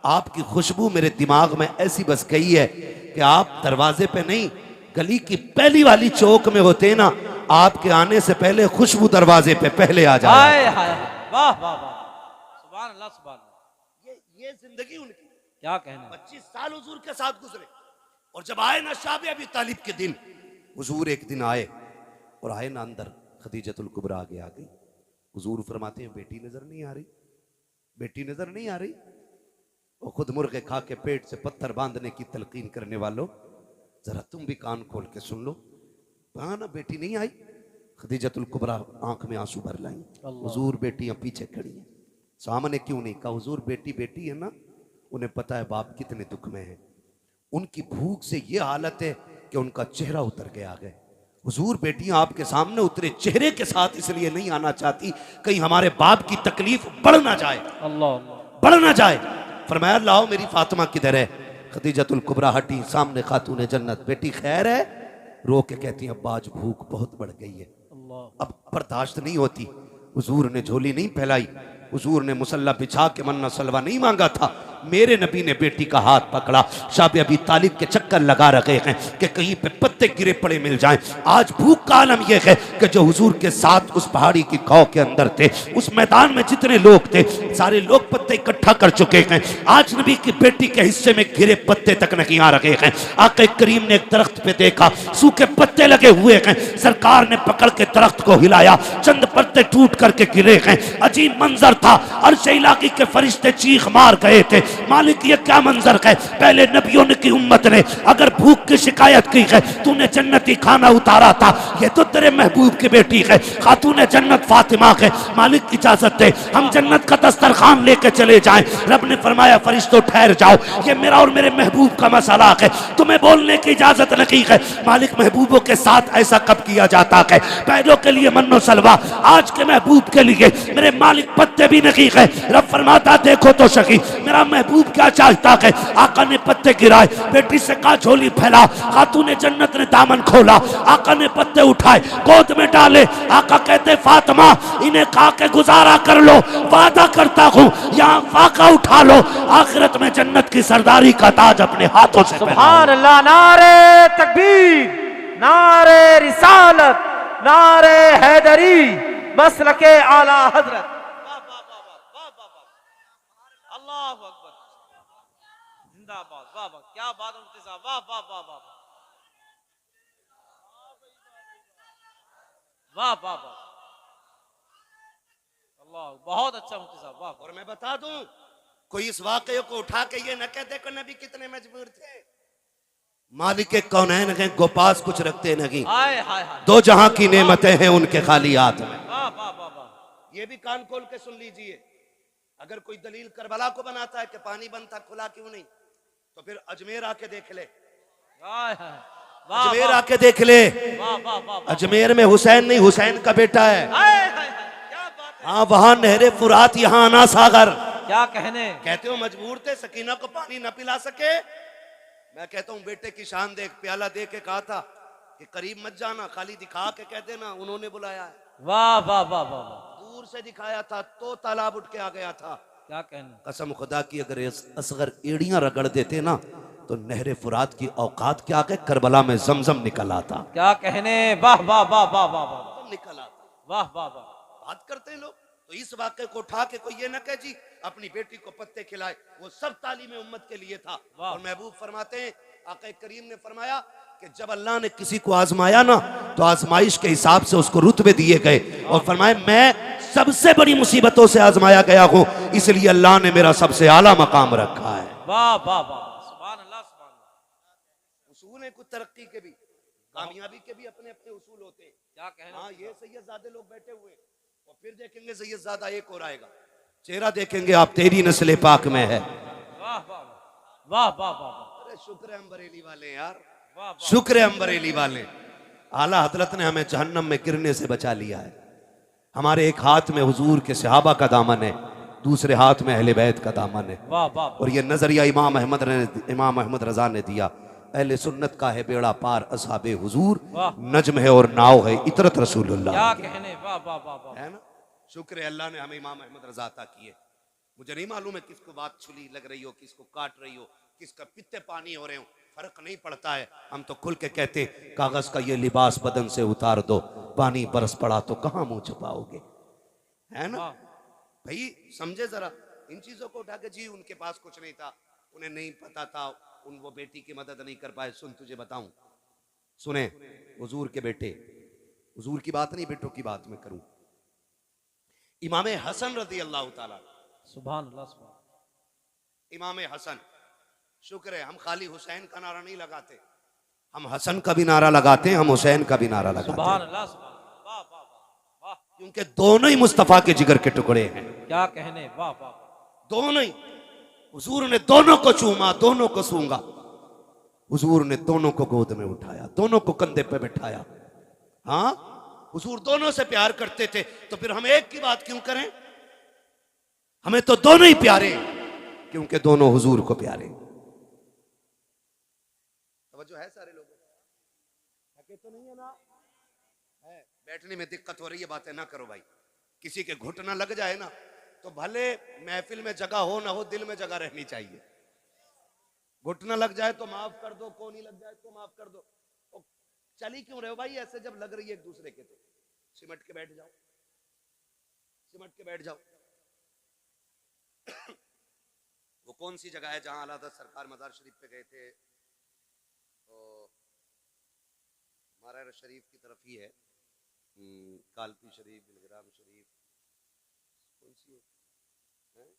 आपकी खुशबू मेरे दिमाग में ऐसी बस गई है कि आप दरवाजे पे नहीं, गली की पहली वाली चौक में होते ना, आपके आने से पहले खुशबू दरवाजे पे पहले आ जाए। वाह वाह वाह, सुभान अल्लाह सुभान अल्लाह। ये जिंदगी उनकी, क्या कहना। 25 साल हुजूर के साथ गुजरे, और जब आए ना शाबे अबी तालिब के दिन, हुजूर एक दिन आए और आए ना अंदर, खदीजतुल कुबरा आगे आ गई। हुजूर फरमाते हैं बेटी नजर नहीं आ रही, बेटी नजर नहीं आ रही। वो खुद मुर्गे खा के पेट से पत्थर बांधने की तलकीन करने वालों, जरा तुम भी कान खोल के सुन लो। कहा ना बेटी नहीं आई। खदीजतुल कुबरा आंख में आंसू भर लाई। हुजूर बेटियां पीछे खड़ी हैं, सामने क्यों नहीं कहा। हुजूर बेटी बेटी है ना, उन्हें पता है बाप कितने दुख में है। उनकी भूख से ये हालत है कि उनका चेहरा उतर गया है। हुजूर बेटियां आपके सामने उतरे चेहरे के साथ इसलिए नहीं आना चाहती कहीं हमारे बाप की तकलीफ बढ़ ना जाए, बढ़ ना जाए। फरमाया लाओ मेरी फातिमा किधर है। खदीजतुल कुबरा हटी, सामने खातून जन्नत, बेटी खैर है। रो के कहती है अब्बा आज भूख बहुत बढ़ गई है, अब बर्दाश्त नहीं होती। हुजूर ने झोली नहीं फैलाई, हुजूर ने मुसल्ला बिछा के मन्ना सलवा नहीं मांगा था। मेरे नबी ने बेटी का हाथ पकड़ा। शाबे अबी तालिब के चक्कर लगा रखे हैं कि कहीं पे पत्ते गिरे पड़े मिल जाएं। आज भूख का आलम यह है कि जो हुजूर के साथ उस पहाड़ी की खाओ के अंदर थे, उस मैदान में जितने लोग थे, सारे लोग पत्ते इकट्ठा कर चुके हैं। आज नबी की बेटी के हिस्से में गिरे पत्ते तक नहीं आ रखे हैं। आके करीम ने एक दरख्त पे देखा, सूखे पत्ते लगे हुए हैं। सरकार ने पकड़ के दरख्त को हिलाया, चंद पत्ते टूट करके गिरे हैं। अजीब मंजर था। अर्श इलाकी के फरिश्ते चीख मार गए थे, मालिक ये क्या मंजर है। पहले नबियों की उम्मत ने अगर भूख की शिकायत की है, तूने जन्नती खाना उतारा था, ये तो तेरे महबूब की बेटी है, खातून जन्नत फातिमा है। मालिक इजाजत दे हम जन्नत का दस्तरखान लेके चले जाएं। रब ने फरमाया फरिश्तों ठहर जाओ, ये मेरा और मेरे महबूब का मसला है, तुम्हें बोलने की इजाजत नहीं है। मालिक महबूबों के साथ ऐसा कब किया जाता है। पैरों के लिए मन्नो सलवा, आज के महबूब के लिए मेरे मालिक पत्ते भी नहीं है। रब फरमाता देखो तो सही मेरा महबूब क्या चाहता है। आका ने पत्ते गिराए, बेटी से कहा झोली फैला। खातून जन्नत ने दामन खोला, आका ने पत्ते उठाए गोद में डाले। आका कहते फातिमा इन्हें खा के गुजारा कर लो, वादा करता हूँ यहाँ फाका उठा लो, आखिरत में जन्नत की सरदारी का ताज अपने हाथों से। सुभान अल्लाह, नारे तकबीर, नारे रिसालत, नारे हैदरी, मसलके आला हजरत। अल्लाह अकबर, जिंदाबाद। वाह वाह, क्या बात मुफ्ती साहब, वाह वाह वाह वाह वाह वाह वाह, अल्लाह बहुत अच्छा मुफ्ती साहब, वाह। और मैं बता दूं, कोई इस वाकये को उठा के ये न कहते कि नबी कितने मजबूर थे। मालिक कौनैन हैं, गोपास कुछ रखते नहीं। हाय हाय हाय, दो जहां की नेमतें हैं उनके खाली हाथ में। वाह वाह वाह वाह। ये भी कान खोल के सुन लीजिए, अगर कोई दलील करबला को बनाता है कि पानी बंद था खुला क्यों नहीं, तो फिर अजमेर आके देख ले। अजमेर आके देख ले। अजमेर में हुसैन नहीं, हुसैन का बेटा है। हाँ वहां नहरे फुरात, यहाँ आना सागर। क्या कहने, कहते हो मजबूर थे सकीना को पानी न पिला सके। मैं कहता हूँ बेटे की शान देख, प्याला दे के कहा था कि करीब मत जाना, खाली दिखा के कह देना उन्होंने बुलाया है। वाह वाह वाह वाह, दूर से दिखाया था तो तालाब उठ के आ गया था। क्या कहना, कसम खुदा की अगर असगर एड़ियां रगड़ देते ना तो नहरे फुरात की औकात क्या है, करबला में जमजम निकल आता। क्या कहने, वाह वाह वाह वाह वाह वाह, निकल आता। वाह वाह वाह। बात करते हैं लोग, तो इस वाक़े को उठा के कोई ये न कहे जी अपनी बेटी को पत्ते खिलाए, वो सब तालीम उम्मत के लिए था। और महबूब फरमाते हैं, आका करीम ने फरमाया कि जब अल्लाह ने किसी को आजमाया ना, तो आजमाइश के हिसाब से उसको रुतबे दिए गए। और फरमाए मैं सबसे बड़ी मुसीबतों से आजमाया गया हूँ, इसलिए अल्लाह ने मेरा सबसे आला मकाम रखा है। वाह वाह वाह, सुभान अल्लाह सुभान अल्लाह। उसूल है कुछ तरक्की के भी, कामयाबी के भी अपने अपने उसूल होते हैं। क्या कहना। हाँ ये सैयदजादे लोग बैठे हुए, और फिर देखेंगे सैयदजादा एक और आएगा, चेहरा देखेंगे आप, तेरी नस्ल पाक में है। वाह वाह वाह वाह वाह। अरे शुक्र है हम बरेली वाले यार, शुक्र है हम बरेली वाले। आला हजरत ने हमें जहन्नम में गिरने से बचा लिया है। हमारे एक हाथ में हुजूर के सहाबा का दामन है, दूसरे हाथ में अहले बैत का दामन है। और ये नजरिया इमाम अहमद रजा ने दिया, अहले सुन्नत का है बेड़ा पार, असहाबे हुजूर नज्म है और नाव है इतरत रसूलुल्लाह। क्या कहने, वाह वाह वाह वाह, है ना। शुक्र है अल्लाह ने हमें इमाम अहमद रजा अता किए। मुझे नहीं मालूम है किसको बात छुली लग रही हो, किसको काट रही हो, किसका पित्ते पानी हो रहे हो, फर्क नहीं पड़ता है। हम तो खुल के कहते हैं कागज का ये लिबास बदन से उतार दो, पानी बरस पड़ा तो कहां मुंह छुपाओगे, है ना वाह भाई। समझे जरा इन चीजों को उठा के। जी उनके पास कुछ नहीं था, उन्हें नहीं पता था, उन वो बेटी की मदद नहीं कर पाए। सुन तुझे बताऊं, सुने हुजूर के बेटे, हुजूर की बात नहीं बेटों की बात मैं करूं। इमाम हसन रजी अल्लाह ताला, सुभान अल्लाह सुभान। इमाम हसन, शुक्र है हम खाली हुसैन का नारा नहीं लगाते, हम हसन का भी नारा लगाते हैं, हम हुसैन का भी नारा लगाते सुभान हैं, अल्लाह सुभान। वाह वाह वाह वाह, क्योंकि दोनों ही मुस्तफा के जिगर के टुकड़े हैं, क्या कहने, वाह वाह। दोनों ही। हुजूर ने दोनों को चूमा, दोनों को सूंगा, हुजूर ने दोनों को गोद में उठाया, दोनों को कंधे पे बिठाया। हाँ, हुजूर दोनों से प्यार करते थे, तो फिर हम एक की बात क्यों करें? हमें तो दोनों ही प्यारे, क्योंकि दोनों हुजूर को प्यारे। तवज्जो है सारे लोगों, थके तो नहीं है ना? है, बैठने में दिक्कत हो रही है, बातें ना करो भाई। किसी के घुटना लग जाए ना तो भले महफिल में जगह हो ना हो, दिल में जगह रहनी चाहिए। घुटना लग जाए तो माफ कर दो, कोनी लग जाए तो माफ कर दो। और चली क्यों रहे हो भाई ऐसे, जब लग रही है एक दूसरे के तो सिमट के बैठ जाओ, सिमट के बैठ जाओ। वो कौन सी जगह है जहां आला हज़रत सरकार मज़ार शरीफ पे गए थे? तो मारा शरीफ की तरफ ही है, कालपी शरीफ, बिलग्राम शरीफ, कौन सी है? नहीं,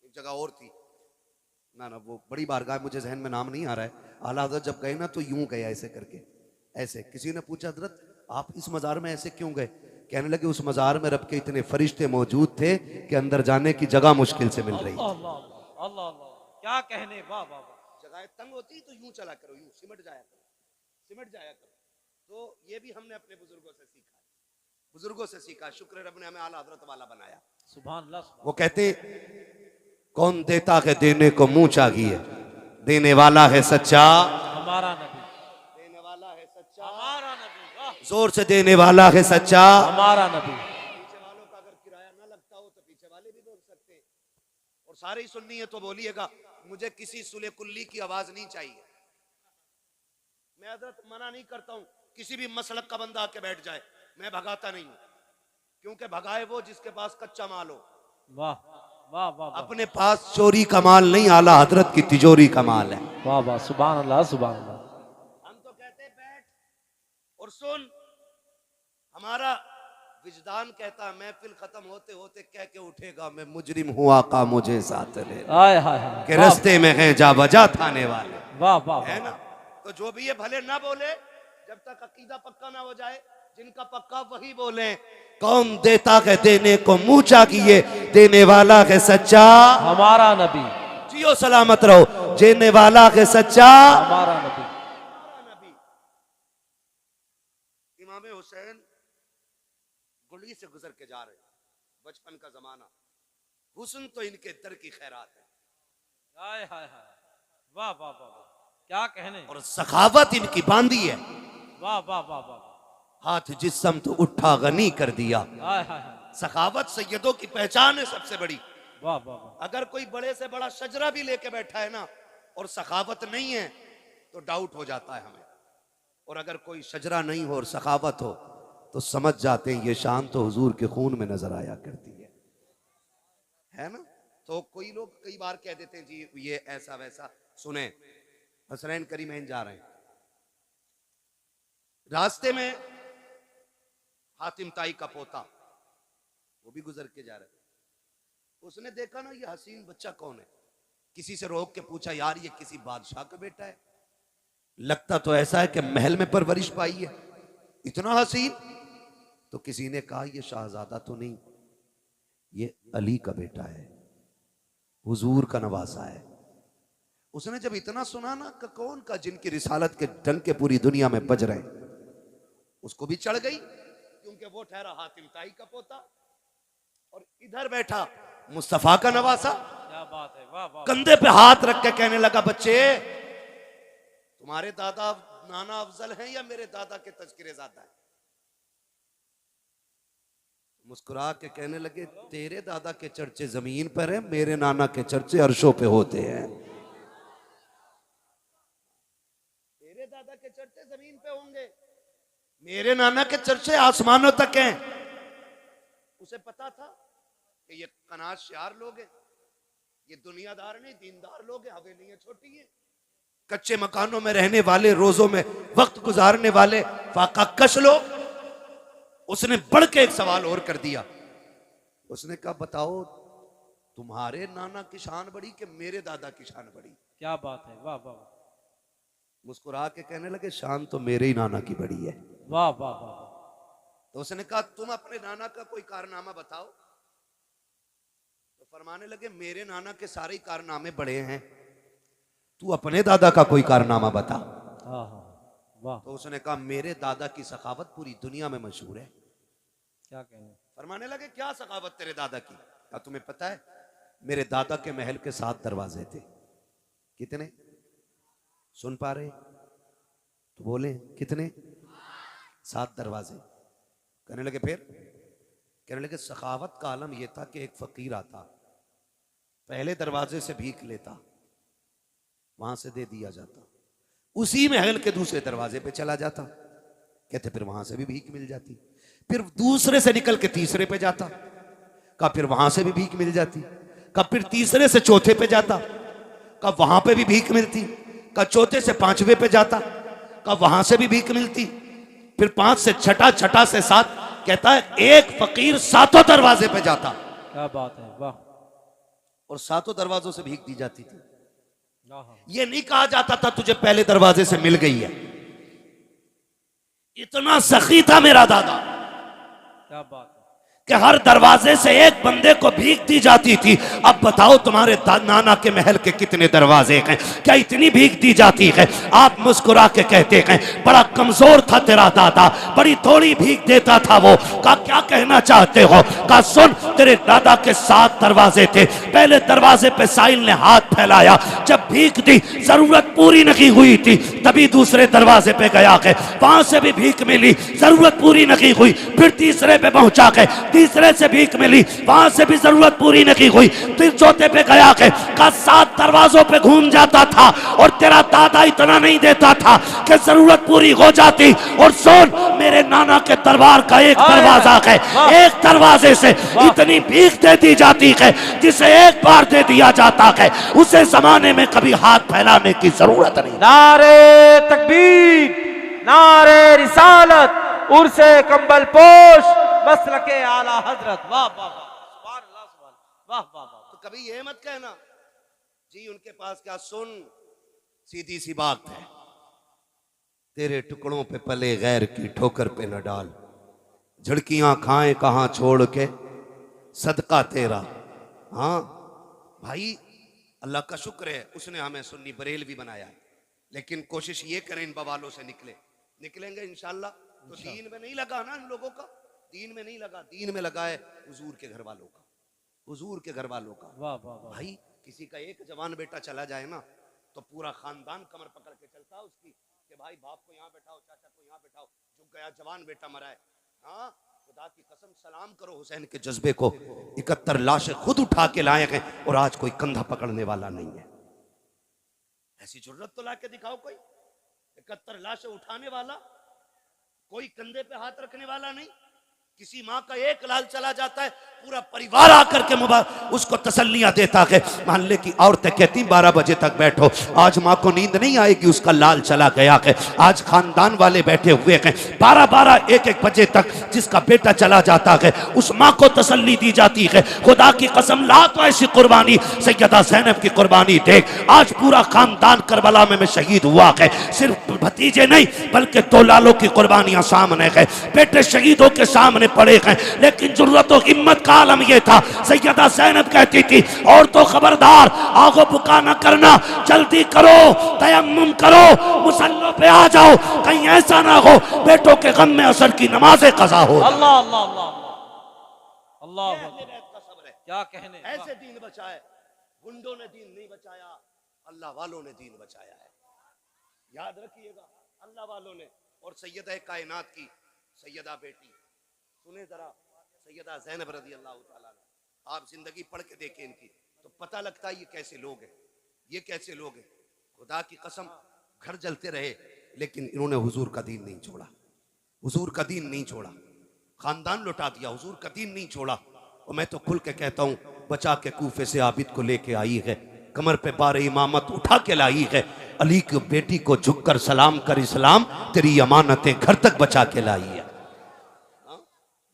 एक जगह और थी ना, वो बड़ी बारगाह, मुझे जहन में नाम नहीं आ रहा है। आला हज़रत जब गए ना तो यूं गए ऐसे करके, ऐसे। किसी ने पूछा हज़रत आप इस मज़ार में ऐसे क्यों गए? कहने लगे उस मज़ार में रब के इतने फरिश्ते मौजूद थे कि अंदर जाने की जगह मुश्किल से मिल रही थी। अल्लाह अल्लाह अल्लाह अल्लाह, क्या कहने, वाह वाह वाह। जगह तंग होती तो यूं चला करो, यूं सिमट जाया करो, सिमट जाया करो। तो ये भी हमने अपने बुजुर्गों से सीखा है, बुजुर्गों से सीखा। शुक्र रब ने हमें आला हज़रत वाला बनाया। सुभान अल्लाह सुभान। वो कहते कौन देता है देने को मुंह चाहिए, देने वाला है सच्चा हमारा नबी, देने वाला है सच्चा, हमारा नबी, वाह जोर से देने वाला है सच्चा। हमारा नबी। पीछे वालों का अगर किराया ना लगता हो तो पीछे वाले भी बोल सकते हैं, और सारे ही सुननी है तो बोलिएगा मुझे किसी सुले कुल्ली की आवाज नहीं चाहिए। मैं हजरत मना नहीं करता हूं किसी भी मसलक का बंदा आके बैठ जाए, मैं भगाता नहीं हूं, क्योंकि भगाए वो जिसके पास कच्चा माल हो। वाह वाह वाह वाह अपने पास चोरी का माल नहीं, आला हजरत की तिजोरी का माल है। वाह वाह, सुभान अल्लाह सुभान अल्लाह। हम तो कहते बैठ और सुन, हमारा विजदान कहता है महफिल खत्म होते होते कह के उठेगा मैं मुजरिम हूँ आका मुझे साथ ले, हाय हाय हाय, के रस्ते में है जा बजा थाने वाले, वाह वाह है वाह। ना? तो जो भी ये भले ना बोले जब तक अकीदा पक्का ना हो जाए, जिनका पक्का वही बोले। कौन देता है देने को मुंह चाहिए, देने वाला है सच्चा हमारा नबी, जियो सलामत रहो, देने वाला है सच्चा हमारा नबी। नबी। इमाम हुसैन गुली से गुजर के जा रहे, बचपन का जमाना, हुस्न तो इनके दर की खैरात है, हाय हाय हाय, वाह वाह वाह वाह, क्या कहने, और सखावत इनकी बांधी है। वाह वाह वाह वाह, हाथ जिस्म तो उठा गनी कर दिया। हाय हाय हाय, सखावत सैयदों की पहचान है सबसे बड़ी। वाह वाह वाह। अगर कोई बड़े से बड़ा शजरा भी लेके बैठा है ना और सखावत नहीं है तो डाउट हो जाता है हमें, और अगर कोई शजरा नहीं हो और सखावत हो तो समझ जाते हैं ये शान तो हुजूर के खून में नजर आया करती है ना? तो कोई लोग कई बार कह देते हैं जी ये ऐसा वैसा। सुने, हसनैन करीमैन जा रहे हैं, रास्ते में हातिम ताई का पोता वो भी गुजर के जा रहा है। उसने देखा ना ये हसीन बच्चा कौन है, किसी से रोक के पूछा यार ये किसी बादशाह का बेटा है, लगता तो ऐसा है कि महल में परवरिश पाई है, इतना हसीन। तो किसी ने कहा ये शाहजादा तो नहीं, ये अली का बेटा है, हुजूर का नवासा है। उसने जब इतना सुना ना कि कौन का जिनकी रिसालत के डंके पूरी दुनिया में बज रहे, उसको भी चढ़ गई, क्योंकि वो ठहरा हातिम ताई का पोता और इधर बैठा मुस्तफा का नवासा। क्या बात है, वाह वाह। कंधे पे हाथ रख के कहने लगा बच्चे तुम्हारे दादा नाना अफजल हैं या मेरे दादा के तज़किरे ज़्यादा है? मुस्कुरा के कहने लगे, तेरे दादा के चर्चे जमीन पर है, मेरे नाना के चर्चे अर्शों पे होते हैं। तेरे दादा के चर्चे जमीन पे होंगे, मेरे नाना के चर्चे आसमानों तक हैं। उसे पता था कि ये कनाज शार लोग हैं, ये दुनियादार नहीं दीनदार लोग हैं, हवेलियां छोटी हैं, कच्चे मकानों में रहने वाले, रोजों में वक्त गुजारने वाले फाका कश लोग। उसने बढ़ के एक सवाल और कर दिया। उसने कहा, बताओ तुम्हारे नाना की शान बड़ी कि मेरे दादा की शान बड़ी? क्या बात है, वाह वाह मुस्कुरा के कहने लगे, शान तो मेरे ही नाना की बड़ी है। वाह वाह वाह। तो उसने कहा, तुम अपने नाना का कोई कारनामा बताओ। तो फरमाने लगे, मेरे नाना के सारे कारनामे बड़े हैं, तू अपने दादा का कोई कारनामा बता। हाँ हाँ वाह। तो उसने कहा, मेरे दादा की सखावत पूरी दुनिया में मशहूर है। क्या कहने। फरमाने लगे, क्या सखावत तेरे दादा की? क्या तुम्हें पता है, मेरे दादा के महल के 7 दरवाजे थे। कितने? सुन पा रहे तो बोले, कितने? 7 दरवाजे। कहने लगे फिर? कहने लगे, सखावत का आलम यह था कि एक फकीर आता, पहले दरवाजे से भीख लेता, वहां से दे दिया जाता, उसी महल के दूसरे दरवाजे पे चला जाता, कहते फिर वहां से भी भीख मिल जाती, फिर दूसरे से निकल के तीसरे पे जाता, कहा फिर वहां से भी भीख मिल जाती, कहा फिर तीसरे से चौथे पे जाता, कहा वहां पे भी भीख मिलती, कहा चौथे से 5वें पे जाता, कहा वहां से भी भीख मिलती, फिर 5 से छठा, छठा से 7, कहता है एक फकीर 7 दरवाजे पे जाता। क्या बात है, वाह। और 7 दरवाजों से भीख दी जाती थी। हाँ ये नहीं कहा जाता था तुझे पहले दरवाजे से मिल गई है। इतना सखी था मेरा दादा, क्या बात है। कि हर दरवाजे से एक बंदे को भीख दी जाती थी। अब बताओ तुम्हारे नाना के महल के कितने दरवाजे हैं? क्या इतनी भीख दी जाती है? आप मुस्कुरा के कहते हैं, बड़ा कमजोर था तेरा दादा, बड़ी थोड़ी भीख देता था वो। का क्या कहना चाहते हो? का सुन, तेरे दादा के 7 दरवाजे थे, पहले दरवाजे पे साहिल ने हाथ फैलाया, जब भीख दी, जरूरत पूरी नहीं हुई थी, तभी दूसरे दरवाजे पे गया है, वहां से भी भीख मिली, जरूरत पूरी नहीं हुई, फिर तीसरे पे पहुंचा के तीसरे से भीख मिली, वहां से भी जरूरत पूरी नहीं हुई, फिर चौथे पे गया के का 7 दरवाजों पे घूम जाता था, और तेरा दादा इतना नहीं देता था कि जरूरत पूरी हो जाती। और सुन, मेरे नाना के दरबार का एक दरवाजा है, एक दरवाजे से इतनी भीख दे दी जाती है, जिसे एक बार दे दिया जाता है, उसे जमाने में कभी हाथ फैलाने की जरूरत नहीं। नारे तकबीर, नारे रिसालत, उर्से कंबल पोश, मसलके आला हजरत। वाह वाह वाह, सुभान अल्लाह, सुभान, वाह वाह वाह। तो कभी ये मत कहना जी उनके पास क्या। सुन, सीधी सी बात है, तेरे टुकड़ों पे पले गैर की ठोकर पे न डाल, झड़कियां खाएं कहां छोड़ के सदका तेरा। हाँ भाई, अल्लाह का शुक्र है उसने हमें सुन्नी बरेलवी बनाया है, लेकिन कोशिश ये करें इन बवालों से निकलेंगे इंशाल्लाह। तो दीन में नहीं लगा ना इन लोगों का, दीन में नहीं लगा, दीन में लगा है हुजूर के घर वालों का, हुजूर के घर वालों का। वाह वाह वाह। भाई किसी का एक जवान बेटा चला जाए ना, तो पूरा खानदान कमर पकड़ के चलता है उसकी, कि भाई बाप को यहाँ बैठाओ, चाचा को यहाँ बैठाओ, जो गया जवान बेटा मरा है। हाँ, खुदा की कसम सलाम करो हुसैन के जज्बे को। 71 लाशें खुद उठा के लाए हैं, और आज कोई कंधा पकड़ने वाला नहीं है। ऐसी जरूरत तो ला के दिखाओ कोई, 71 लाशें उठाने वाला, कोई कंधे पे हाथ रखने वाला नहीं। किसी माँ का एक लाल चला जाता है, पूरा परिवार आकर के उसको तसल्लियां देता है। मोहल्ले की औरतें कहती 12 बजे तक बैठो, आज माँ को नींद नहीं आएगी, उसका लाल चला गया है। आज खानदान वाले बैठे हुए हैं, 12-12, 1-1 बजे तक जिसका बेटा चला जाता है, उस माँ को तसल्ली दी जाती है। खुदा की कसम, ला तो ऐसी कुर्बानी सैयदा ज़ैनब की कुर्बानी देख, आज पूरा खानदान करबला में शहीद हुआ है। सिर्फ भतीजे नहीं बल्कि 2 लालों की कुर्बानियां सामने है, बेटे शहीदों के सामने पड़े हैं। लेकिन जुर्रत और हिम्मत का आलम यह था, सैयदा ज़ैनब कहती थी, और तो खबरदार आगो बुका न करना, जल्दी करो, तयम्मुम करो, मुसल्लों पे आ जाओ, कहीं ऐसा ना हो बेटों के गम में असर की नमाजें कज़ा हो। अल्लाह अल्लाह अल्लाह अल्लाह, क्या कहने। ऐसे दीन बचाए, गुंडों ने दीन नहीं बचाया, अल्लाह वालों ने दीन बचाया है। याद रखिएगा, अल्लाह वालों ने। और सैयदा कायनात की सैयदा बेटी, सुने जरा, सैयदा ज़ैनब रज़ी अल्लाह तआला अन्हा, आप जिंदगी पढ़ के देखें इनकी तो पता लगता है ये कैसे लोग हैं, ये कैसे लोग हैं। खुदा की कसम, घर जलते रहे लेकिन इन्होंने हुजूर का दीन नहीं छोड़ा, हुजूर का दीन नहीं छोड़ा, खानदान लुटा दिया, हुजूर का दीन नहीं छोड़ा। और मैं तो खुल के कहता हूँ, बचा के कूफे से आबिद को लेके आई है, कमर पे बार इमामत उठा के लाई है, अली की बेटी को झुककर सलाम कर इस्लाम तेरी अमानतें घर तक बचा के लाई है। हाँ?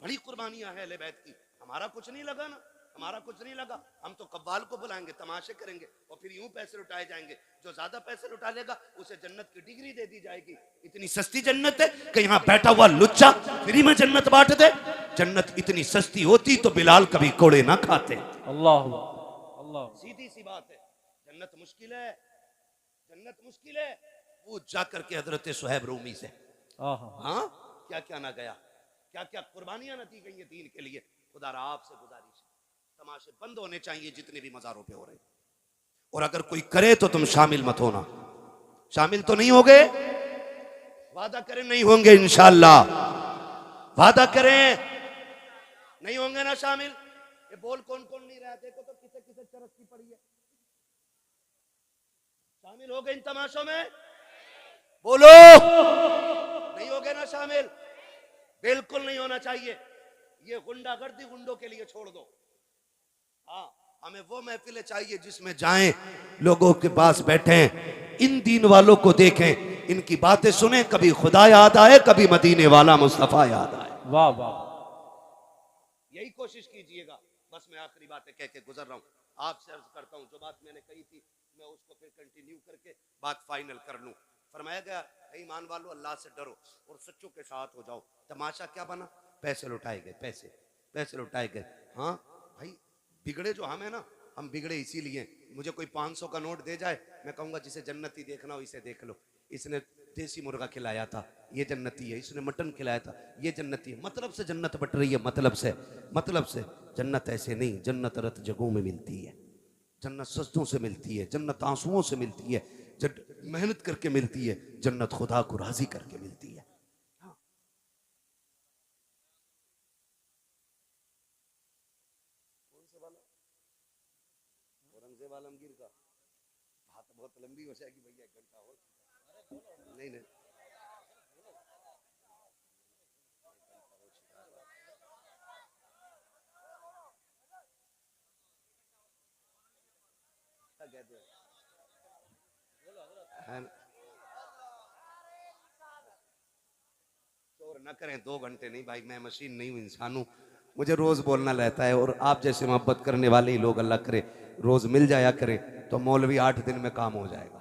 बड़ी कुर्बानियां है अहले बैत की। हमारा कुछ नहीं लगा ना, हमारा कुछ नहीं लगा। हम तो कव्वाल को बुलाएंगे, तमाशे करेंगे और फिर यूं पैसे लुटाए जाएंगे। जो ज्यादा पैसे लुटा लेगा उसे जन्नत की डिग्री दे दी जाएगी। इतनी सस्ती जन्नत है कि यहाँ बैठा हुआ लुच्चा फ्री में जन्नत बांट दे। जन्नत इतनी सस्ती होती तो बिलाल कभी कोड़े ना खाते। अल्लाह अल्लाह, सीधी सी बात है। जन्नत मुश्किल है, जन्नत मुश्किल है। वो जाकर के हजरत सुहैब रूमी से हाँ क्या क्या ना गया, क्या क्या कुर्बानियां न दी गई है दीन के लिए। खुदा आपसे गुजारिश, तमाशे बंद होने चाहिए जितने भी मज़ारों पे हो रहे हैं। और अगर कोई करे तो तुम शामिल मत होना। शामिल तो नहीं होगे, वादा करें नहीं होंगे इंशाअल्लाह, वादा करें नहीं होंगे ना शामिल। ये बोल कौन कौन नहीं रहा, देखो तो किसे किसे चरस की पड़ी है। शामिल हो गए इन तमाशों में, बोलो नहीं हो गए ना शामिल। बिल्कुल नहीं होना चाहिए। ये गुंडागर्दी गुंडों के लिए छोड़ दो। हाँ, हमें वो महफिलें चाहिए जिसमें जाएं, लोगों के पास बैठें, इन दीन वालों को देखें, इनकी बातें सुने, कभी खुदा याद आए, कभी मदीने वाला मुस्तफा याद आए। वाह वाह, यही कोशिश कीजिएगा। बस मैं आखिरी बातें कह के गुजर रहा हूँ। आपसे अर्ज करता हूँ, जो बात मैंने कही थी मैं उसको फिर कंटिन्यू करके बात फाइनल कर लूँ। फरमाया गया, ईमान वालों अल्लाह से डरो और सच्चों के साथ हो जाओ। तमाशा क्या बना, पैसे लुटाए गए, पैसे लुटाए गए। हाँ भाई, बिगड़े जो हम है ना, हम बिगड़े इसीलिए। मुझे कोई 500 का नोट दे जाए, मैं कहूँगा जिसे जन्नती देखना हो इसे देख लो। इसने देसी मुर्गा खिलाया था, ये जन्नती है। इसने मटन खिलाया था, ये जन्नती है। मतलब से जन्नत बट रही है, मतलब से। जन्नत ऐसे नहीं, जन्नत रत जगहों में मिलती है, जन्नत सजदों से मिलती है, जन्नत आंसुओं से मिलती है, मेहनत करके मिलती है, जन्नत खुदा को राजी करके मिलती है। हाँ। कौन से वाला औरंगजेब आलमगीर का बात बहुत लंबी हो जाएगी भैया, 1 घंटा हो। नहीं नहीं, क्या कहते हैं, शोर न करें। 2 घंटे नहीं भाई, मैं मशीन नहीं हूँ, इंसान हूँ। मुझे रोज बोलना रहता है। और आप जैसे मोहब्बत करने वाले ही लोग अल्लाह करे रोज मिल जाया करे तो मौलवी 8 दिन में काम हो जाएगा।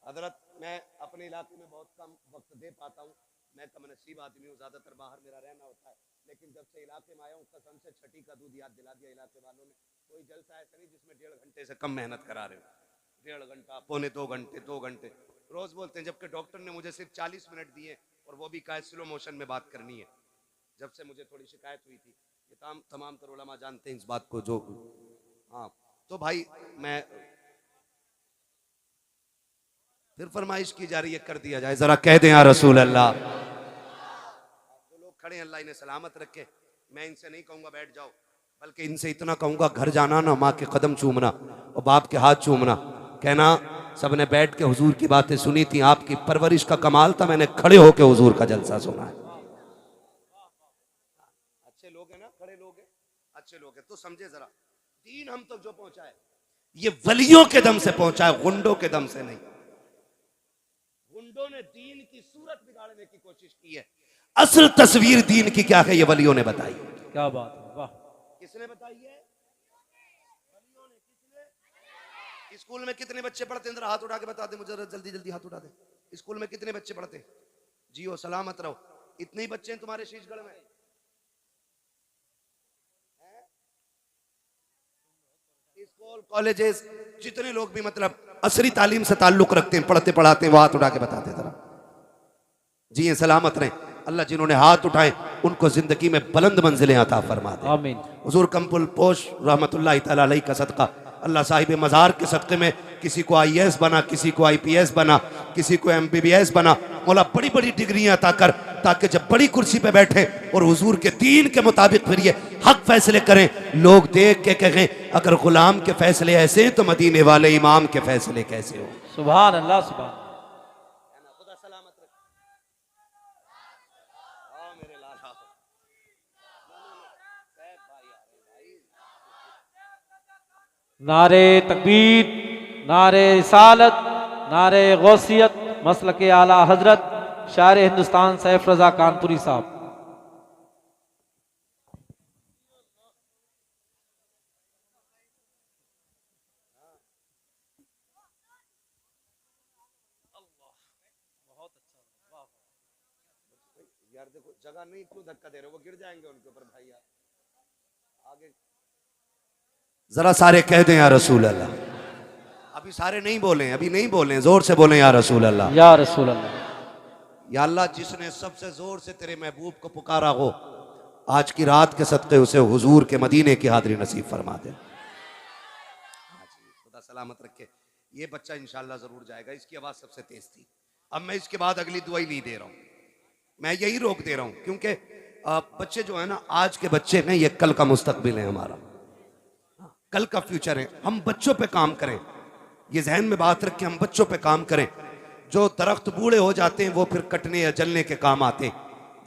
हजरत, मैं अपने इलाके में बहुत कम वक्त दे पाता हूँ। मैं कम नसीब आदमी हूँ, ज्यादातर बाहर मेरा रहना होता है। लेकिन जब से इलाके में आया हूँ, कसम से छठी का दूध याद दिला दिया इलाके वालों ने। कोई जलसा ऐसा नहीं जिसमें 1.5 घंटे से कम मेहनत करा रहे हो। 1.5 घंटा, पौने 2 घंटे, 2 घंटे रोज बोलते हैं। जबकि डॉक्टर ने मुझे सिर्फ 40 मिनट दिए और वो भी कहा स्लो मोशन में बात करनी है। जब से मुझे थोड़ी शिकायत हुई थी, ये तमाम तर उलमा जानते हैं इस बात को। जो हाँ, तो भाई मैं फिर फरमाइश की जा रही है, कर दिया जाए, जरा कह दें या रसूल अल्लाह। जो लोग खड़े हैं, अल्लाह इन्हें सलामत रखे। मैं इनसे नहीं कहूंगा बैठ जाओ, बल्कि इनसे इतना कहूंगा, घर जाना ना माँ के कदम चूमना और बाप के हाथ चूमना, कहना सबने बैठ के हुजूर की बातें सुनी थी, आपकी परवरिश का कमाल था, मैंने खड़े होके हुजूर का जलसा सुना है। अच्छे लोग हैं ना, खड़े लोग हैं, अच्छे लोग हैं। तो समझे जरा, दीन हम तक जो पहुंचा है ये वलियों के दम से पहुंचा है, गुंडों के दम से नहीं। गुंडों ने दीन की सूरत बिगाड़ने की कोशिश की है। असल तस्वीर दीन की क्या है, ये वलियों ने बताई। क्या बात है, वाह। किसने बताई है? वलियों ने। किसने? स्कूल में कितने बच्चे पढ़ते हैं? हाथ उठा के बता दे मुझे, जल्दी जल्दी हाथ उठा दे। स्कूल में कितने बच्चे पढ़ते हैं? जियो सलामत रहो। इतने ही बच्चे हैं तुम्हारे शीशगढ़ में? स्कूल कॉलेजेस जितने लोग भी मतलब असरी तालीम से ताल्लुक रखते हैं, पढ़ते पढ़ाते हैं, वो हाथ उठा के बताते जरा। जी सलामत रहें। अल्लाह जिन्होंने हाथ उठाए उनको जिंदगी में बुलंद मंजिलें अता फरमा दे। आमीन। हुजूर कम्पुल पोश रहमतुल्लाह तआला अलैहि का सदका, अल्लाह साहिब मज़ार के सदक़े में किसी को IAS बना, किसी को IPS बना, किसी को MBBS बना, मौला बड़ी बड़ी डिग्रियां अता कर, ताकि जब बड़ी कुर्सी पे बैठे और हुजूर के दीन के मुताबिक फिर ये हक फैसले करें, लोग देख के कहें अगर गुलाम के फैसले ऐसे हैं तो मदीने वाले इमाम के फैसले कैसे हो। सुभान अल्लाह, सुभान। नारे तकबीर, नारे रिसालत, नारे गौसियत, मसलके आला हजरत शायर हिंदुस्तान सैफ रजा कानपुरी साहब। यार देखो जगह नहीं, क्यों धक्का दे रहे हो, वो गिर जाएंगे उनके ऊपर भाई। यार आगे जरा सारे कह दें या रसूल अल्लाह। अभी सारे नहीं बोले, अभी नहीं बोले, जोर से बोले या रसूल अल्लाह, या रसूल अल्लाह। या अल्लाह जिसने सबसे जोर से तेरे महबूब को पुकारा हो, आज की रात के सदक़े उसे हुजूर के मदीने की हाज़िरी नसीब फरमा दे। खुदा सलामत रखे। ये बच्चा इंशाल्लाह जरूर जाएगा, इसकी आवाज सबसे तेज थी। अब मैं इसके बाद अगली दुआई नहीं दे रहा हूं, मैं यही रोक दे रहा हूं, क्योंकि बच्चे जो है ना, आज के बच्चे हैं, ये कल का मुस्तकबिल है हमारा, कल का फ्यूचर है। हम बच्चों पे काम करें, ये जहन में बात रख के हम बच्चों पे काम करें। जो दरख्त बूढ़े हो जाते हैं वो फिर कटने या जलने के काम आते हैं।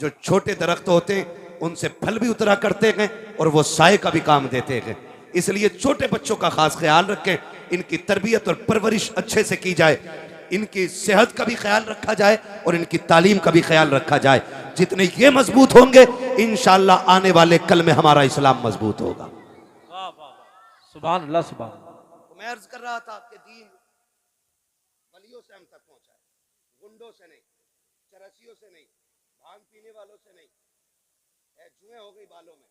जो छोटे दरख्त होते हैं उनसे फल भी उतरा करते हैं और वो साए का भी काम देते हैं। इसलिए छोटे बच्चों का खास ख्याल रखें, इनकी तरबियत और परवरिश अच्छे से की जाए, इनकी सेहत का भी ख्याल रखा जाए और इनकी तालीम का भी ख्याल रखा जाए। जितने ये मजबूत होंगे इंशाअल्लाह आने वाले कल में हमारा इस्लाम मजबूत होगा। सुभान अल्लाह, सुभान। तो मैं अर्ज कर रहा था कि दीन वलियों से हम तक पहुंचा है, गुंडों से नहीं, चरसियों से नहीं, भांग पीने वालों से नहीं। जुएं हो गई बालों में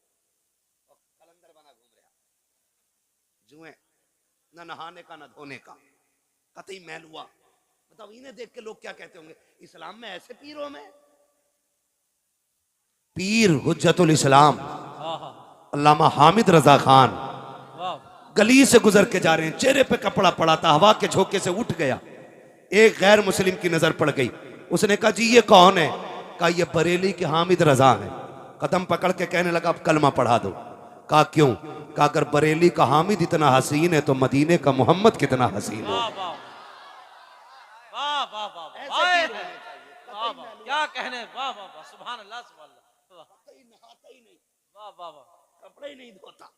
और कलंदर बना घूम रहा, जुएं, न नहाने का न धोने का, कतई मैल हुआ। बताओ इन्हें देख के लोग क्या कहते होंगे, इस्लाम में ऐसे पीरों में। पीर हुज्जतुल इस्लाम अल्लामा हामिद रजा खान गली से गुजर के जा रहे हैं, चेहरे पे कपड़ा पड़ा था, हवा के झोंके से उठ गया। एक गैर मुस्लिम की नजर पड़ गई, उसने कहा जी ये कौन है? कहा ये बरेली के हामिद रजा हैं। कदम पकड़ के कहने लगा अब कलमा पढ़ा दो। कहा क्यों? कहा अगर बरेली का हामिद इतना हसीन है तो मदीने का मोहम्मद कितना हसीन है। क्या कहने, वाह वाह वाह, सुभान अल्लाह, सुभान अल्लाह। नहाता ही नहीं, वाह वाह वाह, कपड़े ही नहीं धोता,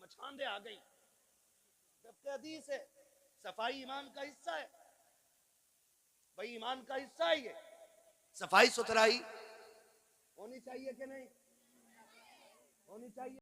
मछांदे आ गई। जबकि हदीस है सफाई ईमान का हिस्सा है, भाई ईमान का हिस्सा है ये। सफाई सुथराई होनी चाहिए कि नहीं होनी चाहिए?